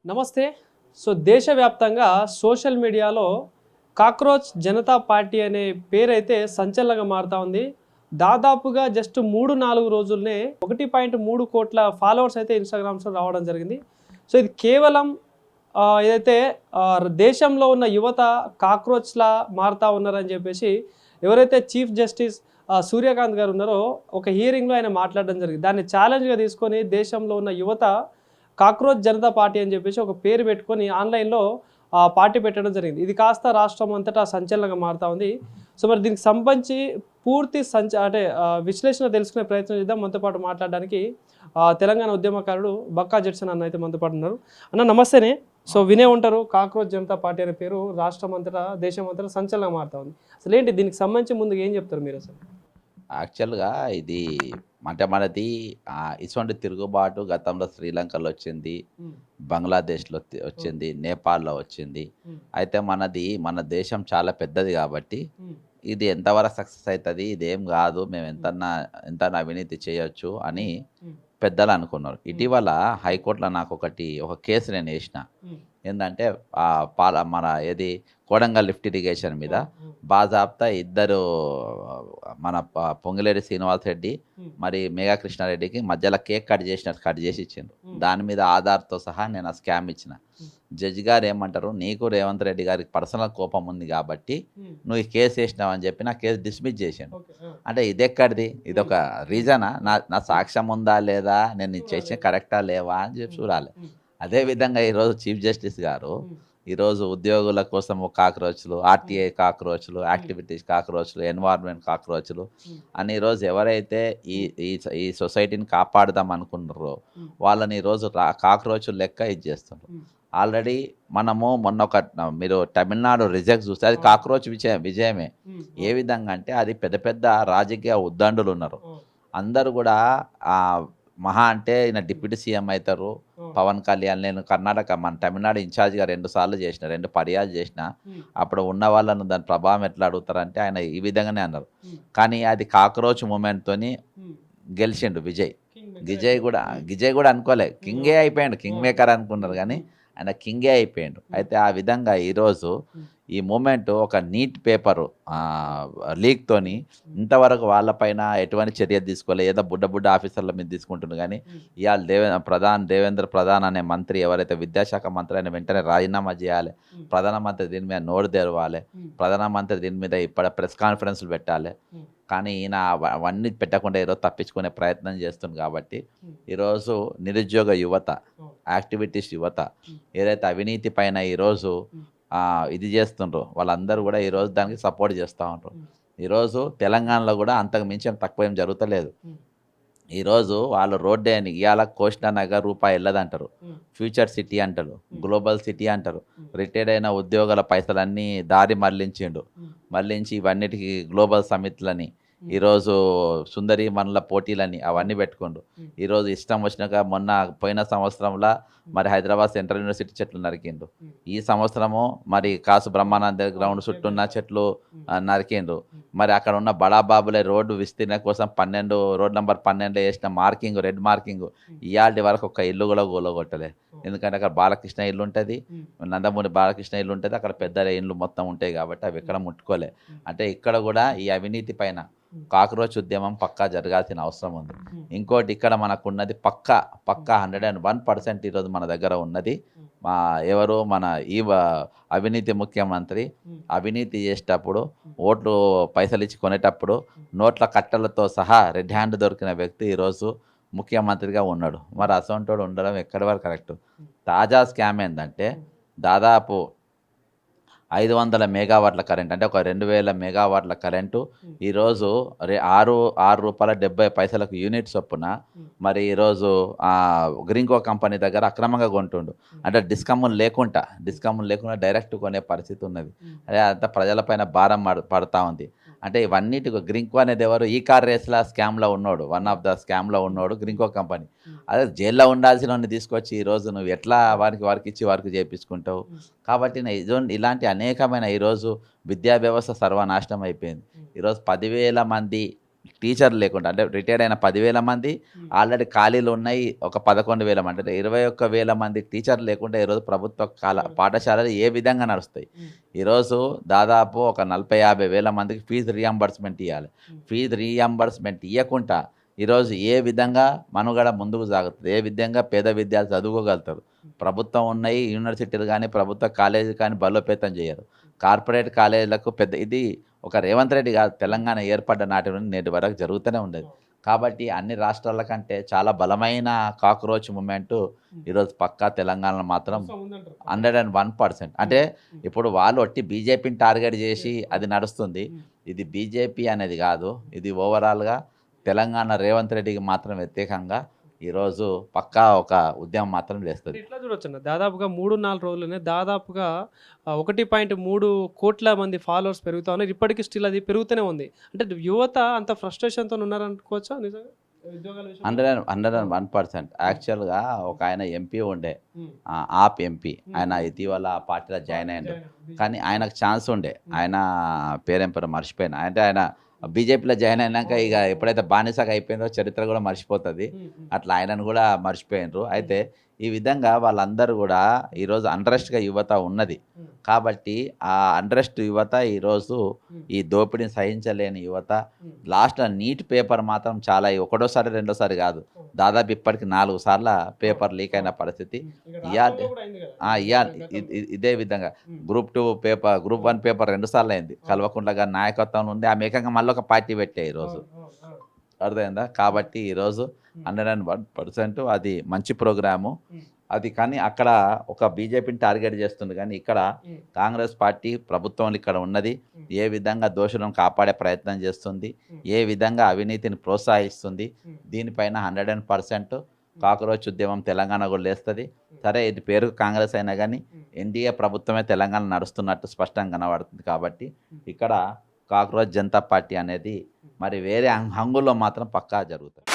నమస్తే. దేశవ్యాప్తంగా సోషల్ మీడియాలో కాక్రోచ్ జనతా పార్టీ అనే పేరైతే సంచలనంగా మారుతా ఉంది. దాదాపుగా జస్ట్ 3-4 రోజుల్నే 1.3 కోట్ల ఫాలోవర్స్ అయితే ఇన్‌స్టాగ్రామ్స్‌లో రావడం జరిగింది. ఇది కేవలం ఏదైతే దేశంలో ఉన్న యువత కాక్రోచ్‌లా మారుతా ఉన్నారని చెప్పేసి ఎవరైతే చీఫ్ జస్టిస్ సూర్యకాంత్ గారు ఉన్నారో ఒక హియరింగ్‌లో ఆయన మాట్లాడడం జరిగింది. దాన్ని ఛాలెంజ్‌గా తీసుకొని దేశంలో ఉన్న యువత కాక్రోచ్ జనతా పార్టీ అని చెప్పేసి ఒక పేరు పెట్టుకొని ఆన్లైన్లో పార్టీ పెట్టడం జరిగింది. ఇది కాస్త రాష్ట్రం అంతటా సంచలనంగా మారుతా ఉంది. మరి దీనికి సంబంధించి పూర్తి విశ్లేషణ తెలుసుకునే ప్రయత్నం చేద్దాం. మనతో పాటు మాట్లాడడానికి తెలంగాణ ఉద్యమకారుడు బక్కా జడ్సన్ అన్న అయితే మనతో పాటు ఉన్నారు. అన్న నమస్తేనే. వినే ఉంటారు, కాక్రోచ్ జనతా పార్టీ అనే పేరు రాష్ట్రం అంతటా దేశం అంతటా సంచలనంగా మారుతా ఉంది. అసలు ఏంటి దీనికి సంబంధించి ముందుగా ఏం చెప్తారు మీరు? అసలు యాక్చువల్గా ఇది మనది ఇటువంటి తిరుగుబాటు గతంలో శ్రీలంకలో వచ్చింది, బంగ్లాదేశ్లో వచ్చింది, నేపాల్లో వచ్చింది. అయితే మన దేశం చాలా పెద్దది కాబట్టి ఇది ఎంతవరకు సక్సెస్ అవుతుంది, ఇదేం కాదు, మేము ఎంత అవినీతి చేయొచ్చు అని పెద్దలు అనుకున్నారు. ఇటీవల హైకోర్టులో నాకు ఒక కేసు నేను వేసిన. ఏంటంటే మన కోడంగల్ లిఫ్ట్ ఇరిగేషన్ మీద బాజాబ్తా ఇద్దరు మన పొంగిలేటి శ్రీనివాస్ రెడ్డి మరి మేఘా కృష్ణారెడ్డికి మధ్యలో కేక్ కట్ చేసి ఇచ్చిండ్రు. దాని మీద ఆధార్తో సహా నేను ఆ స్కామ్ ఇచ్చిన. జడ్జి గారు ఏమంటారు, నీకు రేవంత్ రెడ్డి గారికి పర్సనల్ కోపం ఉంది కాబట్టి నువ్వు ఈ కేసు వేసినావు అని చెప్పి నా కేసు డిస్మిస్ చేసాను. అంటే ఇదెక్కడిది, ఇదొక రీజనా? నా సాక్ష్యం ఉందా లేదా, నేను చేసిన కరెక్టా లేవా అని చెప్పి చూడాలి. అదేవిధంగా ఈరోజు చీఫ్ జస్టిస్ గారు ఈరోజు ఉద్యోగుల కోసం కాక్రోచ్లు, ఆర్టీఐ కాక్రోచ్లు, యాక్టివిటీస్ కాక్రోచ్లు, ఎన్వైర్న్మెంట్ కాక్రోచ్లు అని ఈరోజు ఎవరైతే ఈ సొసైటీని కాపాడుదాం అనుకుంటారో వాళ్ళని ఈరోజు కాక్రోచ్లు లెక్క చేస్తున్నారు. ఆల్రెడీ మనము మీరు తమిళనాడు రిజల్ట్స్ చూస్తే అది కాక్రోచ్ విజయమే. ఏ విధంగా అంటే అది పెద్ద పెద్ద రాజకీయ ఉద్దండులు ఉన్నారు. అందరూ కూడా మహా అంటే ఈయన డిప్యూటీ సీఎం అవుతారు పవన్ కళ్యాణ్. నేను మన తమిళనాడు ఇన్ఛార్జ్గా 2 సార్లు చేసిన, 2 పర్యాలు చేసిన. అప్పుడు ఉన్న వాళ్ళను దాని ప్రభావం ఎట్లా అడుగుతారంటే ఆయన ఈ విధంగానే అన్నారు. కానీ అది కాక్రోచ్ మూమెంట్తో గెలిచిండు విజయ్ కూడా అనుకోలే, కింగే అయిపోయాడు. కింగ్ మేకర్ అనుకున్నారు కానీ ఆయన కింగే అయిపోయాడు. అయితే ఆ విధంగా ఈరోజు ఈ మూమెంట్ ఒక నీట్ పేపరు లీక్తోని ఇంతవరకు వాళ్ళపైన ఎటువంటి చర్య తీసుకోలేదు. ఏదో బుడ్డ ఆఫీసర్ల మీద తీసుకుంటున్నారు. కానీ ఇవాళ దేవేంద్ర ప్రధాన్ అనే మంత్రి ఎవరైతే విద్యాశాఖ మంత్రి అయిన వెంటనే రాజీనామా చేయాలి. ప్రధానమంత్రి దీని మీద నోరు తెరవాలి. ప్రధానమంత్రి దీని మీద ఇప్పుడు ప్రెస్ కాన్ఫరెన్స్లు పెట్టాలి. కానీ ఈయన అవన్నీ పెట్టకుండా ఈరోజు తప్పించుకునే ప్రయత్నం చేస్తుంది. కాబట్టి ఈరోజు నిరుద్యోగ యువత, యాక్టివిటీస్ యువత ఏదైతే అవినీతి పైన ఈరోజు ఇది చేస్తుండ్రో వాళ్ళందరూ కూడా ఈరోజు దానికి సపోర్ట్ చేస్తూ ఉంటారు. ఈరోజు తెలంగాణలో కూడా అంతకు మించి తక్కువ ఏం జరుగుతలేదు. ఈరోజు వాళ్ళు రోడ్డే అని ఇవాళ కోష్ణనగర్ రూపాయి వెళ్ళదంటారు, ఫ్యూచర్ సిటీ అంటారు, గ్లోబల్ సిటీ అంటారు. రిటైర్డ్ అయిన ఉద్యోగుల పైసలన్నీ దారి మళ్ళించి ఇవన్నిటికీ గ్లోబల్ సమిట్లని ఈరోజు సుందరి మనల పోటీలని అవన్నీ పెట్టుకుండు. ఈరోజు ఇష్టం వచ్చినాక పోయిన సంవత్సరంలో మరి హైదరాబాద్ సెంట్రల్ యూనివర్సిటీ చెట్లు నరికిండు. ఈ సంవత్సరము మరి కాసు బ్రహ్మానంద గ్రౌండ్ చుట్టూ ఉన్న చెట్లు నరికిండు. మరి అక్కడ ఉన్న బడాబాబులే రోడ్డు విస్తీర్ణ కోసం రోడ్ నెంబర్ 12 వేసిన రెడ్ మార్కింగ్ ఇవాళ వరకు ఒక ఇల్లు కూడా గోలగొట్టలే. ఎందుకంటే అక్కడ బాలకృష్ణ ఇల్లు ఉంటుంది, నందమూరి బాలకృష్ణ ఇల్లు ఉంటుంది, అక్కడ పెద్ద ఇల్లు మొత్తం ఉంటాయి కాబట్టి అవి ఎక్కడ ముట్టుకోలే. అంటే ఇక్కడ కూడా ఈ అవినీతి పైన కాక్రోచ్ ఉద్యమం పక్కా జరగాల్సిన అవసరం ఉంది. ఇంకోటి ఇక్కడ మనకున్నది పక్కా 101% ఈరోజు మన దగ్గర ఉన్నది ఎవరు, మన ఈ అవినీతి ముఖ్యమంత్రి. అవినీతి చేసేటప్పుడు ఓట్లు పైసలు ఇచ్చి కొనేటప్పుడు నోట్ల కట్టలతో సహా రెడ్ హ్యాండ్ దొరికిన వ్యక్తి ఈరోజు ముఖ్యమంత్రిగా ఉన్నాడు. మరి అసొంటోడు ఉండడం ఎక్కడి వరకు కరెక్ట్? తాజా స్కామ్ ఏంటంటే దాదాపు 500 మెగావాట్ల కరెంట్, అంటే ఒక 2000 మెగావాట్ల కరెంటు ఈరోజు 6 రూపాయల 70 పైసలకు యూనిట్ చొప్పున మరి ఈరోజు గ్రీన్కో కంపెనీ దగ్గర అక్రమంగా కొంటుండు. అంటే డిస్కమ్ములు లేకుండా డైరెక్ట్ కొనే పరిస్థితి ఉన్నది. అదే అంతా ప్రజలపైన భారం పడతా ఉంది. అంటే ఇవన్నిటికి గ్రీన్కో అనేది ఎవరు, ఈ కార్ రేస్ల స్కామ్లో ఉన్నాడు, వన్ ఆఫ్ ద స్కామ్లో ఉన్నాడు గ్రీన్కో కంపెనీ. అదే జైల్లో ఉండాల్సిన తీసుకొచ్చి ఈరోజు నువ్వు ఎట్లా వారికి ఇచ్చి వారికి చేయించుకుంటావు? కాబట్టి ఇలాంటి అనేకమైన ఈరోజు విద్యా వ్యవస్థ సర్వనాశనం అయిపోయింది. ఈరోజు 10,000 మంది టీచర్లు లేకుండా అంటే రిటైర్డ్ అయిన 10,000 మంది ఆల్రెడీ ఖాళీలు ఉన్నాయి. ఒక 11,000 మంది అంటే 21,000 మంది టీచర్లు లేకుండా ఈరోజు ప్రభుత్వ పాఠశాలలు ఏ విధంగా నడుస్తాయి? ఈరోజు దాదాపు ఒక 40,000-50,000 మందికి ఫీజు రీఎంబర్స్మెంట్ ఇవ్వాలి. ఫీజు రీఎంబర్స్మెంట్ ఇవ్వకుండా ఈరోజు ఏ విధంగా మనుగడ ముందుకు సాగుతుంది? ఏ విధంగా పేద విద్యార్థులు చదువుకోగలుగుతారు? ప్రభుత్వం ఉన్నాయి యూనివర్సిటీలు కానీ ప్రభుత్వ కాలేజీలు కానీ బలోపేతం చేయరు. కార్పొరేట్ కాలేజీలకు పెద్ద ఇది ఒక రేవంత్ రెడ్డి కాదు, తెలంగాణ ఏర్పడ్డ నాటి నుండి నేటి వరకు జరుగుతూనే ఉండేది. కాబట్టి అన్ని రాష్ట్రాల కంటే చాలా బలమైన కాక్రోచ్ మూమెంట్ ఈరోజు పక్కా తెలంగాణలో మాత్రం 101%. అంటే ఇప్పుడు వాళ్ళు ఒట్టి బీజేపీని టార్గెట్ చేసి అది నడుస్తుంది. ఇది బీజేపీ అనేది కాదు, ఇది ఓవరాల్గా తెలంగాణ రేవంత్ రెడ్డికి మాత్రం వ్యతిరేకంగా ఈరోజు పక్కా ఒక ఉద్యమం మాత్రం లేస్తుంది. ఇట్లా చూడొచ్చు అన్న, దాదాపుగా 3-4 రోజుల్లోనే దాదాపుగా 1.3 కోట్ల మంది ఫాలోవర్స్ పెరుగుతా ఉన్నారు. ఇప్పటికీ స్టిల్ అది పెరుగుతూనే ఉంది. అంటే యువత అంత ఫ్రస్ట్రేషన్తో ఉన్నారనుకోవచ్చా నిజంగా? 101%. యాక్చువల్గా ఒక ఆయన ఎంపీ ఉండే, ఆప్ ఎంపీ, ఆయన ఇటీవల ఆ పార్టీలో జాయిన్ అయ్యాడు. కానీ ఆయనకు ఛాన్స్ ఉండే, ఆయన పేరేం మర్చిపోయినా. అంటే ఆయన బీజేపీలో జాయిన్ అయినాక ఇక ఎప్పుడైతే బానిసగా అయిపోయిందో చరిత్ర కూడా మర్చిపోతుంది. అట్లా ఆయనను కూడా మర్చిపోయినరు. అయితే ఈ విధంగా వాళ్ళందరూ కూడా ఈరోజు అండ్రెస్ట్గా యువత ఉన్నది. కాబట్టి ఆ అండ్రెస్ట్ యువత ఈరోజు ఈ దోపిడీని సహించలేని యువత లాస్ట్లో నీట్ పేపర్ మాత్రం చాలా ఒకటోసారి రెండోసారి కాదు, దాదాపు ఇప్పటికి 4 సార్లు పేపర్ లీక్ అయిన పరిస్థితి. ఇదే విధంగా గ్రూప్ 2 పేపర్, గ్రూప్ 1 పేపర్ 2 సార్లు అయింది. కల్వకుంట్ల గారి నాయకత్వం ఉంది. ఆమె ఏకంగా మళ్ళీ ఒక పార్టీ పెట్టే ఈరోజు, అర్థమైందా? కాబట్టి ఈరోజు 101% అది మంచి ప్రోగ్రాము అది. కానీ అక్కడ ఒక బీజేపీని టార్గెట్ చేస్తుంది, కానీ ఇక్కడ కాంగ్రెస్ పార్టీ ప్రభుత్వం ఇక్కడ ఉన్నది. ఏ విధంగా దోషులను కాపాడే ప్రయత్నం చేస్తుంది, ఏ విధంగా అవినీతిని ప్రోత్సహిస్తుంది, దీనిపైన 100% కాక్రోచ్ ఉద్యమం తెలంగాణ కూడా లేస్తుంది. సరే, ఇది పేరు కాంగ్రెస్ అయినా కానీ ఎన్డీఏ ప్రభుత్వమే తెలంగాణ నడుస్తున్నట్టు స్పష్టంగా కనబడుతుంది. కాబట్టి ఇక్కడ కాక్రోచ్ జనతా పార్టీ అనేది మరి వేరే హంగుల్లో మాత్రం పక్కా జరుగుతుంది.